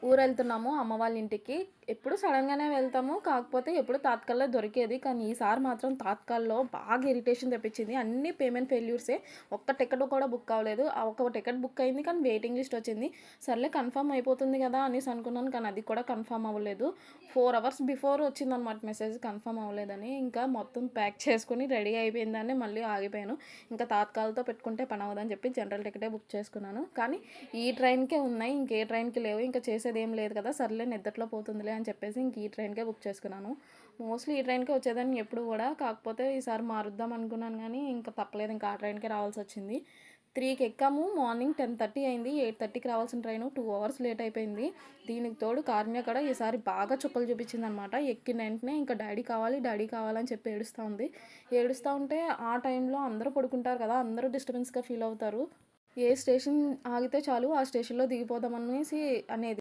ఊరెళ్తున్నాము అమ్మ వాళ్ళ ఇంటికి. ఎప్పుడు సడెన్‌గానే వెళ్తాము. కాకపోతే ఎప్పుడు తాత్కాల్‌లో దొరికేది. కానీ ఈసారి మాత్రం తాత్కాల్‌లో బాగా ఇరిటేషన్ తెప్పించింది. అన్నీ పేమెంట్ ఫెయిల్యూర్సే. ఒక్క టికెట్ కూడా బుక్ అవ్వలేదు. ఆ ఒక్క టికెట్ బుక్ అయింది. కానీ వెయిటింగ్ లిస్ట్ వచ్చింది. సర్లే కన్ఫర్మ్ అయిపోతుంది కదా అనేసి అనుకున్నాను. కానీ అది కూడా కన్ఫర్మ్ అవ్వలేదు. 4 అవర్స్ బిఫోర్ వచ్చిందనమాట మెసేజ్ కన్ఫర్మ్ అవ్వలేదని. ఇంకా మొత్తం ప్యాక్ చేసుకొని రెడీ అయిపోయిందని మళ్ళీ ఆగిపోయాను. ఇంకా తాత్కాల్‌తో పెట్టుకుంటే పని అవ్వదని చెప్పి జనరల్ టికెటే బుక్ చేసుకున్నాను. కానీ ఈ ట్రైన్‌కే ఉన్నాయి. ఇంకే ట్రైన్‌కి లేవు. ఇంకా చేసేదేం లేదు కదా! సర్లే నిద్దట్లో పోతుందిలే అని చెప్పేసి ఇంక ఈ ట్రైన్‌కే బుక్ చేసుకున్నాను. మోస్ట్‌లీ ఈ ట్రైన్‌కే వచ్చేదాన్ని ఎప్పుడు గూడా. కాకపోతే ఈసారి మారుద్దాం అనుకున్నాను గానీ, ఇంక తప్పలేదు. ఇంకా ఆ ట్రైన్‌కే రావాల్సొచ్చింది. 3కి ఎక్కాము. మార్నింగ్ 10:30 అయింది. 8:30కి రావాల్సిన ట్రైను 2 అవర్స్ లేట్ అయిపోయింది. దీనికి తోడు కారుణ్య కూడా ఈసారి బాగా చుక్కలు చూపించిందనమాట. ఎక్కిన వెంటనే ఇంకా డాడీ కావాలి, డాడీ కావాలని చెప్పి ఏడుస్తా ఉంది. ఏడుస్తా ఉంటే ఆ టైంలో అందరూ పడుకుంటారు కదా! అందరూ డిస్టర్బెన్స్‌గా ఫీల్ అవుతారు. ఏ స్టేషన్ ఆగితే చాలు ఆ స్టేషన్‌లో దిగిపోదాం అనేసి అనేది.